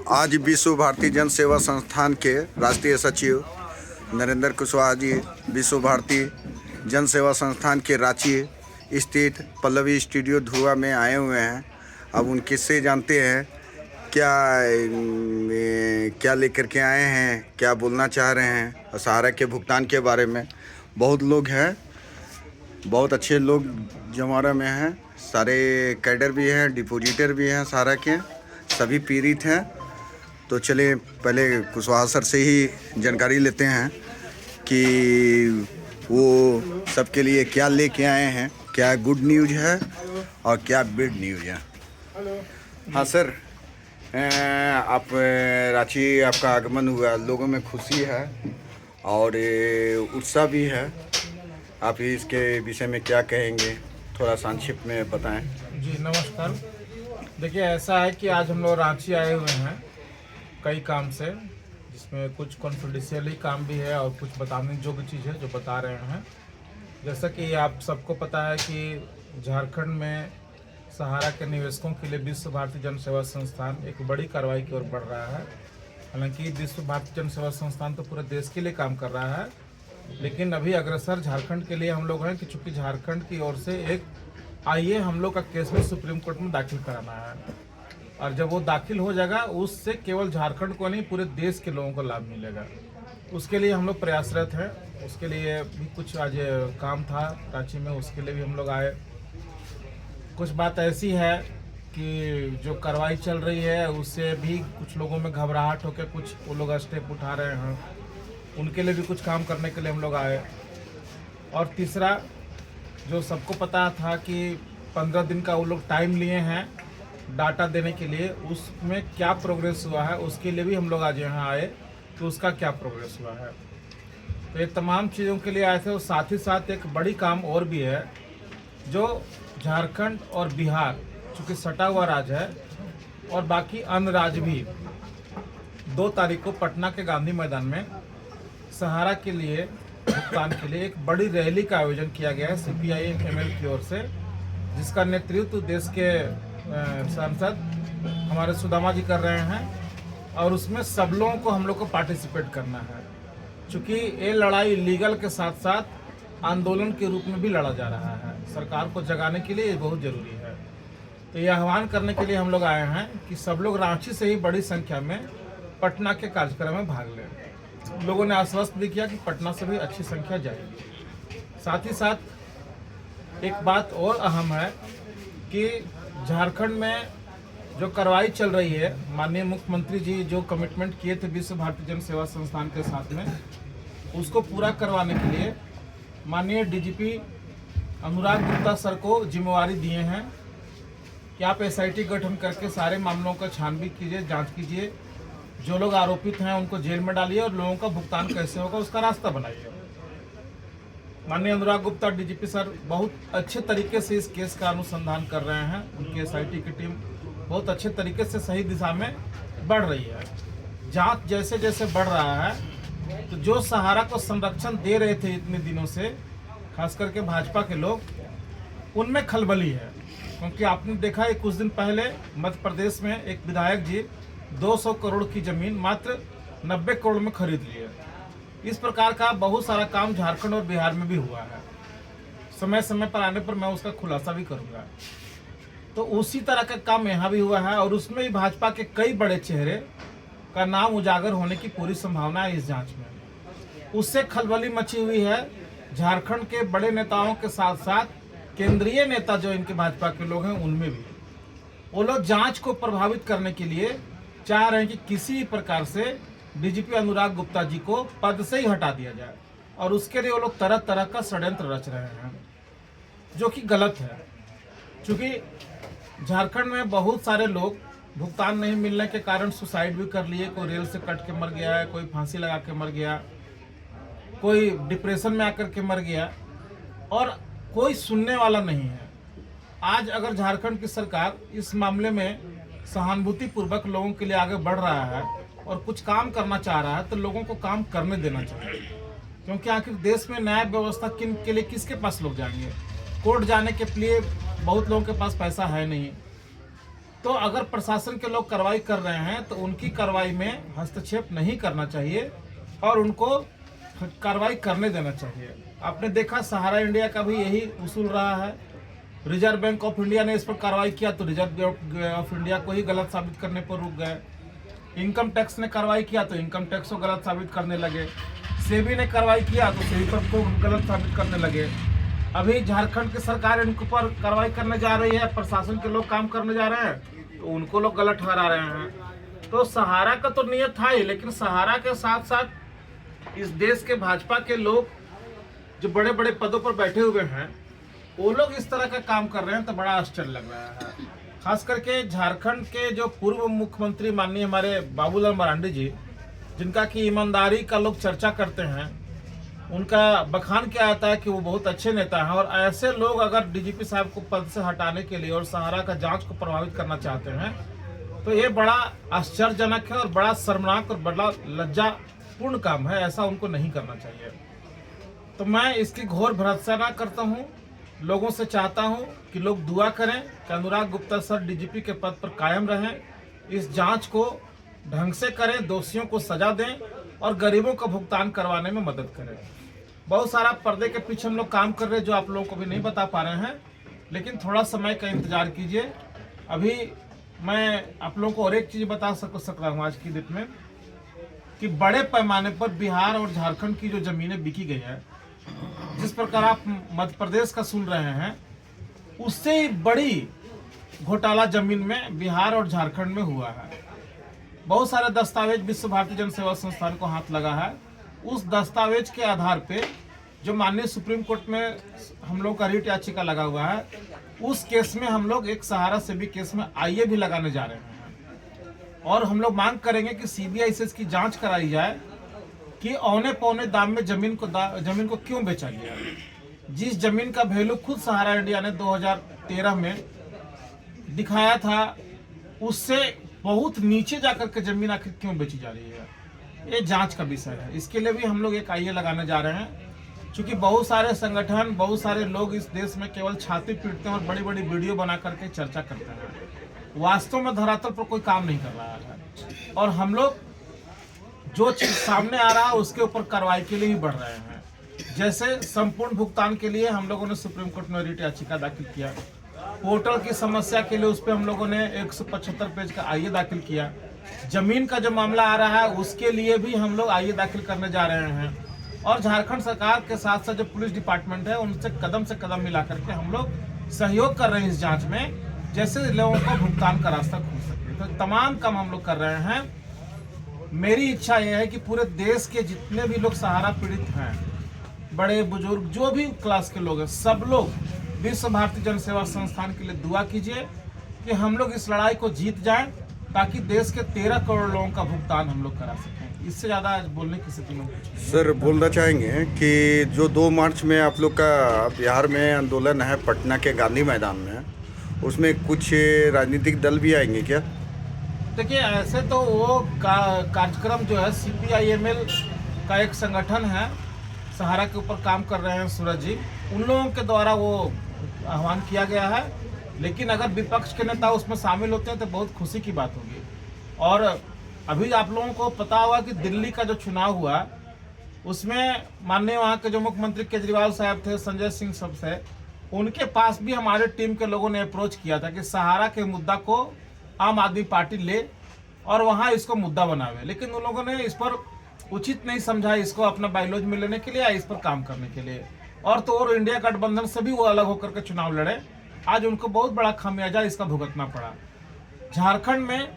आज विश्व भारती जन सेवा संस्थान के राष्ट्रीय सचिव नरेंद्र कुशवाहा जी विश्व भारती जन सेवा संस्थान के रांची स्थित पल्लवी स्टूडियो धुआ में आए हुए हैं। अब उनके से जानते हैं क्या लेकर के आए हैं, क्या बोलना चाह रहे हैं सहारा के भुगतान के बारे में। बहुत लोग हैं, बहुत अच्छे लोग जमारा में हैं, सारे कैडर भी हैं, डिपोजिटर भी हैं, सहारा के सभी पीड़ित हैं। तो चलिए पहले कुशवाहा सर से ही जानकारी लेते हैं कि वो सबके लिए क्या लेके आए हैं, क्या गुड न्यूज़ है और क्या बैड न्यूज़ है। हाँ सर, आप रांची आपका आगमन हुआ, लोगों में खुशी है और उत्साह भी है। आप इसके विषय में क्या कहेंगे, थोड़ा संक्षिप्त में बताएं। जी नमस्कार। देखिए ऐसा है कि आज हम लोग रांची आए हुए हैं कई काम से, जिसमें कुछ कॉन्फिडेंशियल काम भी है और कुछ बताने योग्य चीज़ है जो बता रहे हैं। जैसा कि आप सबको पता है कि झारखंड में सहारा के निवेशकों के लिए विश्व भारती जन सेवा संस्थान एक बड़ी कार्रवाई की ओर बढ़ रहा है। हालांकि विश्व भारती जन सेवा संस्थान तो पूरे देश के लिए काम कर रहा है, लेकिन अभी अग्रसर झारखंड के लिए हम लोग हैं कि चूँकि झारखंड की ओर से एक आइए हम लोग का केस में सुप्रीम कोर्ट में दाखिल कराना है, और जब वो दाखिल हो जाएगा उससे केवल झारखंड को नहीं पूरे देश के लोगों को लाभ मिलेगा। उसके लिए हम लोग प्रयासरत हैं। उसके लिए भी कुछ आज काम था रांची में, उसके लिए भी हम लोग आए। कुछ बात ऐसी है कि जो कार्रवाई चल रही है उससे भी कुछ लोगों में घबराहट होकर कुछ वो लोग स्टेप उठा रहे हैं, उनके लिए भी कुछ काम करने के लिए हम लोग आए। और तीसरा, जो सबको पता था कि 15 दिन का वो लोग टाइम लिए हैं डाटा देने के लिए, उसमें क्या प्रोग्रेस हुआ है उसके लिए भी हम लोग आज यहाँ आए कि उसका क्या प्रोग्रेस हुआ है। तो ये तमाम चीज़ों के लिए आए थे। और साथ ही साथ एक बड़ी काम और भी है, जो झारखंड और बिहार चूँकि सटा हुआ राज्य है और बाकी अन्य राज्य भी 2 तारीख को पटना के गांधी मैदान में सहारा के लिए भुगतान के लिए एक बड़ी रैली का आयोजन किया गया है CPI-ML की ओर से, जिसका नेतृत्व देश के सांसद हमारे सुदामा जी कर रहे हैं। और उसमें सब लोगों को हम लोग को पार्टिसिपेट करना है, क्योंकि ये लड़ाई लीगल के साथ साथ आंदोलन के रूप में भी लड़ा जा रहा है। सरकार को जगाने के लिए ये बहुत ज़रूरी है। तो ये आह्वान करने के लिए हम लोग आए हैं कि सब लोग रांची से ही बड़ी संख्या में पटना के कार्यक्रम में भाग लें। लोगों ने आश्वस्त भी किया कि पटना से भी अच्छी संख्या जाएगी। साथ ही साथ एक बात और अहम है कि झारखंड में जो कार्रवाई चल रही है, माननीय मुख्यमंत्री जी जो कमिटमेंट किए थे विश्व भारती जन सेवा संस्थान के साथ में, उसको पूरा करवाने के लिए माननीय DGP अनुराग गुप्ता सर को जिम्मेवारी दिए हैं कि आप SIT गठन करके सारे मामलों का छानबीन कीजिए, जांच कीजिए, जो लोग आरोपित हैं उनको जेल में डालिए और लोगों का भुगतान कैसे होगा उसका रास्ता बनाइए। माननीय अनुराग गुप्ता DGP सर बहुत अच्छे तरीके से इस केस का अनुसंधान कर रहे हैं। उनकी SIT की टीम बहुत अच्छे तरीके से सही दिशा में बढ़ रही है। जांच जैसे जैसे बढ़ रहा है, तो जो सहारा को संरक्षण दे रहे थे इतने दिनों से, खास करके भाजपा के लोग, उनमें खलबली है। क्योंकि आपने देखा है कुछ दिन पहले मध्य प्रदेश में एक विधायक जी 200 करोड़ की जमीन मात्र 90 करोड़ में खरीद लिए। इस प्रकार का बहुत सारा काम झारखंड और बिहार में भी हुआ है। समय समय पर आने पर मैं उसका खुलासा भी करूंगा। तो उसी तरह का काम यहाँ भी हुआ है, और उसमें भी भाजपा के कई बड़े चेहरे का नाम उजागर होने की पूरी संभावना है इस जांच में। उससे खलबली मची हुई है। झारखंड के बड़े नेताओं के साथ साथ केंद्रीय नेता जो इनके भाजपा के लोग हैं उनमें भी, वो लोग जांच को प्रभावित करने के लिए चाह रहे हैं कि किसी प्रकार से DGP अनुराग गुप्ता जी को पद से ही हटा दिया जाए, और उसके लिए वो लोग तरह तरह का षड्यंत्र रच रहे हैं, जो कि गलत है। क्योंकि झारखंड में बहुत सारे लोग भुगतान नहीं मिलने के कारण सुसाइड भी कर लिए। कोई रेल से कट के मर गया है, कोई फांसी लगा के मर गया, कोई डिप्रेशन में आकर के मर गया, और कोई सुनने वाला नहीं है। आज अगर झारखंड की सरकार इस मामले में सहानुभूति पूर्वक लोगों के लिए आगे बढ़ रहा है और कुछ काम करना चाह रहा है, तो लोगों को काम करने देना चाहिए। क्योंकि आखिर देश में न्याय व्यवस्था किन के लिए, किसके पास लोग जाएंगे? कोर्ट जाने के लिए बहुत लोगों के पास पैसा है नहीं, तो अगर प्रशासन के लोग कार्रवाई कर रहे हैं तो उनकी कार्रवाई में हस्तक्षेप नहीं करना चाहिए और उनको कार्रवाई करने देना चाहिए। आपने देखा सहारा इंडिया का भी यही उसूल रहा है। रिजर्व बैंक ऑफ इंडिया ने इस पर कार्रवाई किया तो रिजर्व बैंक ऑफ इंडिया को ही गलत साबित करने पर रुक गए। इनकम टैक्स ने कार्रवाई किया तो इनकम टैक्स को गलत साबित करने लगे। सेबी ने कार्रवाई किया तो सेबी पर को गलत साबित करने लगे। अभी झारखंड की सरकार इनके ऊपर कार्रवाई करने जा रही है, प्रशासन के लोग काम करने जा रहे हैं तो उनको लोग गलत ठहरा रहे हैं। तो सहारा का तो नियत था ही, लेकिन सहारा के साथ साथ इस देश के भाजपा के लोग जो बड़े बड़े पदों पर बैठे हुए हैं वो लोग इस तरह का काम कर रहे हैं तो बड़ा आश्चर्य लग रहा है। खास करके झारखंड के जो पूर्व मुख्यमंत्री माननीय हमारे बाबूलाल मरांडी जी, जिनका कि ईमानदारी का लोग चर्चा करते हैं, उनका बखान क्या आता है कि वो बहुत अच्छे नेता हैं। और ऐसे लोग अगर डीजीपी साहब को पद से हटाने के लिए और सहारा का जांच को प्रभावित करना चाहते हैं तो ये बड़ा आश्चर्यजनक है और बड़ा शर्मनाक और बड़ा लज्जापूर्ण काम है। ऐसा उनको नहीं करना चाहिए। तो मैं इसकी घोर भर्त्सना करता हूँ। लोगों से चाहता हूँ कि लोग दुआ करें कि अनुराग गुप्ता सर डीजीपी के पद पर कायम रहें, इस जांच को ढंग से करें, दोषियों को सजा दें और गरीबों का भुगतान करवाने में मदद करें। बहुत सारा पर्दे के पीछे हम लोग काम कर रहे हैं जो आप लोगों को भी नहीं बता पा रहे हैं, लेकिन थोड़ा समय का इंतजार कीजिए। अभी मैं आप लोगों को और एक चीज़ बता सकता हूँ आज की डेट में कि बड़े पैमाने पर बिहार और झारखंड की जो ज़मीनें बिकी गई है, जिस प्रकार आप मध्य प्रदेश का सुन रहे हैं, उससे ही बड़ी घोटाला जमीन में बिहार और झारखंड में हुआ है। बहुत सारे दस्तावेज विश्व भारती जन सेवा संस्थान को हाथ लगा है। उस दस्तावेज के आधार पे जो माननीय सुप्रीम कोर्ट में हम लोग का रिट याचिका लगा हुआ है, उस केस में हम लोग एक सहारा सेबी केस में आईए भी लगाने जा रहे हैं और हम लोग मांग करेंगे कि सीबीआई से इसकी जांच कराई जाए कि औने पौने दाम में जमीन को क्यों बेचा गया। जिस जमीन का वैल्यू खुद सहारा इंडिया ने 2013 में दिखाया था, उससे बहुत नीचे जाकर के जमीन आखिर क्यों बेची जा रही है, ये जांच का विषय है। इसके लिए भी हम लोग एक आईए लगाने जा रहे हैं, क्योंकि बहुत सारे संगठन, बहुत सारे लोग इस देश में केवल छाती पीटते हैं और बड़ी बड़ी वीडियो बना करके चर्चा करते हैं। वास्तव में धरातल पर कोई काम नहीं कर रहा है और हम लोग जो चीज सामने आ रहा है उसके ऊपर कार्रवाई के लिए ही बढ़ रहे हैं। जैसे संपूर्ण भुगतान के लिए हम लोगों ने सुप्रीम कोर्ट में रिट याचिका दाखिल किया, पोर्टल की समस्या के लिए उस पर हम लोगों ने 175 पेज का आईए दाखिल किया, जमीन का जो मामला आ रहा है उसके लिए भी हम लोग आईए दाखिल करने जा रहे हैं और झारखंड सरकार के साथ साथ जो पुलिस डिपार्टमेंट है उनसे कदम मिला करके हम लोग सहयोग कर रहे हैं इस जांच में, जैसे लोगों को भुगतान का रास्ता खुल सके। तो तमाम काम हम लोग कर रहे हैं। मेरी इच्छा यह है कि पूरे देश के जितने भी लोग सहारा पीड़ित हैं, बड़े बुजुर्ग जो भी क्लास के लोग हैं, सब लोग विश्व भारती जन सेवा संस्थान के लिए दुआ कीजिए कि हम लोग इस लड़ाई को जीत जाएं, ताकि देश के 13 करोड़ लोगों का भुगतान हम लोग करा सकें। इससे ज़्यादा आज बोलने की स्थिति में सर बोलना चाहेंगे कि जो 2 मार्च में आप लोग का बिहार में आंदोलन है पटना के गांधी मैदान में, उसमें कुछ राजनीतिक दल भी आएंगे क्या? देखिए, ऐसे तो वो कार्यक्रम जो है CPIML का एक संगठन है, सहारा के ऊपर काम कर रहे हैं सूरज जी, उन लोगों के द्वारा वो आह्वान किया गया है। लेकिन अगर विपक्ष के नेता उसमें शामिल होते हैं तो बहुत खुशी की बात होगी। और अभी आप लोगों को पता होगा कि दिल्ली का जो चुनाव हुआ उसमें माननीय वहाँ के जो मुख्यमंत्री केजरीवाल साहब थे, संजय सिंह सब से, उनके पास भी हमारे टीम के लोगों ने अप्रोच किया था कि सहारा के मुद्दा को आम आदमी पार्टी ले और वहाँ इसको मुद्दा बनावे, लेकिन उन लोगों ने इस पर उचित नहीं समझा इसको अपना बाइलॉज में लेने के लिए या इस पर काम करने के लिए। और तो और इंडिया गठबंधन से भी वो अलग होकर के चुनाव लड़े। आज उनको बहुत बड़ा खामियाजा इसका भुगतना पड़ा। झारखंड में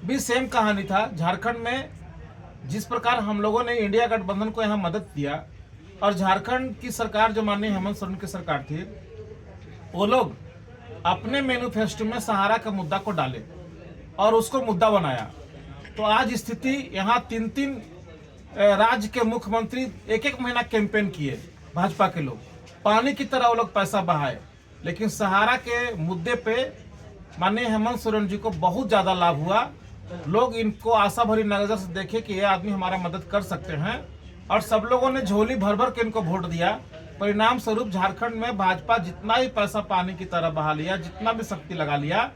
भी सेम कहानी था। झारखंड में जिस प्रकार हम लोगों ने इंडिया गठबंधन को यहाँ मदद दिया और झारखंड की सरकार जो माननीय हेमंत सोरेन की सरकार थी, वो लोग अपने मैनिफेस्टो में सहारा के मुद्दा को डाले और उसको मुद्दा बनाया। तो आज स्थिति यहाँ 3 राज्य के मुख्यमंत्री 1 महीना कैंपेन किए, भाजपा के लोग पानी की तरह वो लोग पैसा बहाए, लेकिन सहारा के मुद्दे पे माननीय हेमंत सोरेन जी को बहुत ज़्यादा लाभ हुआ। लोग इनको आशा भरी नजर से देखे कि ये आदमी हमारा मदद कर सकते हैं और सब लोगों ने झोली भर भर के इनको वोट दिया। परिणाम स्वरूप झारखंड में भाजपा जितना ही पैसा पानी की तरह बहा लिया, जितना भी शक्ति लगा लिया,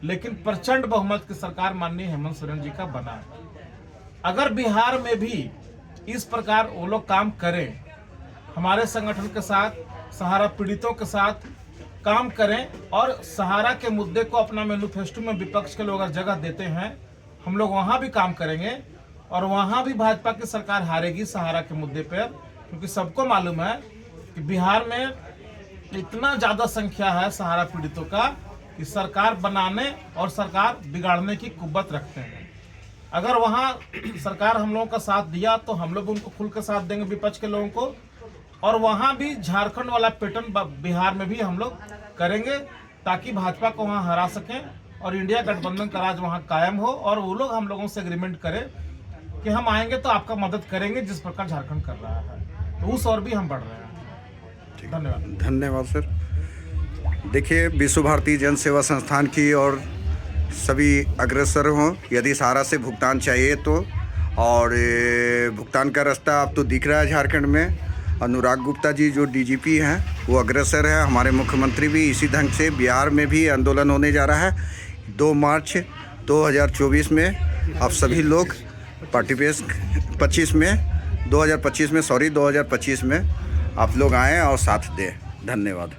लेकिन प्रचंड बहुमत की सरकार माननीय हेमंत सोरेन जी का बना है। अगर बिहार में भी इस प्रकार वो लोग काम करें, हमारे संगठन के साथ, सहारा पीड़ितों के साथ काम करें और सहारा के मुद्दे को अपना मैनिफेस्टो में विपक्ष के लोग अगर जगह देते हैं, हम लोग वहां भी काम करेंगे और वहां भी भाजपा की सरकार हारेगी सहारा के मुद्दे पर, क्योंकि सबको मालूम है कि बिहार में इतना ज़्यादा संख्या है सहारा पीड़ितों का कि सरकार बनाने और सरकार बिगाड़ने की कुव्वत रखते हैं। अगर वहाँ सरकार हम लोगों का साथ दिया तो हम लोग उनको खुल के साथ देंगे विपक्ष के लोगों को, और वहाँ भी झारखंड वाला पैटर्न बिहार में भी हम लोग करेंगे ताकि भाजपा को वहाँ हरा सकें और इंडिया गठबंधन का राज वहाँ कायम हो, और वो लोग हम लोगों से एग्रीमेंट करें कि हम आएंगे तो आपका मदद करेंगे जिस प्रकार झारखंड कर रहा है, तो उस और भी हम बढ़ रहे हैं। धन्यवाद। धन्यवाद सर। देखिए, विश्व भारती जन सेवा संस्थान की और सभी अग्रसर हों, यदि सहारा से भुगतान चाहिए तो, और भुगतान का रास्ता अब तो दिख रहा है झारखंड में। अनुराग गुप्ता जी जो डीजीपी हैं वो अग्रसर है, हमारे मुख्यमंत्री भी इसी ढंग से। बिहार में भी आंदोलन होने जा रहा है 2 मार्च 2024 में। आप सभी लोग पार्टिसिपेट 2025 में आप लोग आएँ और साथ दें। धन्यवाद।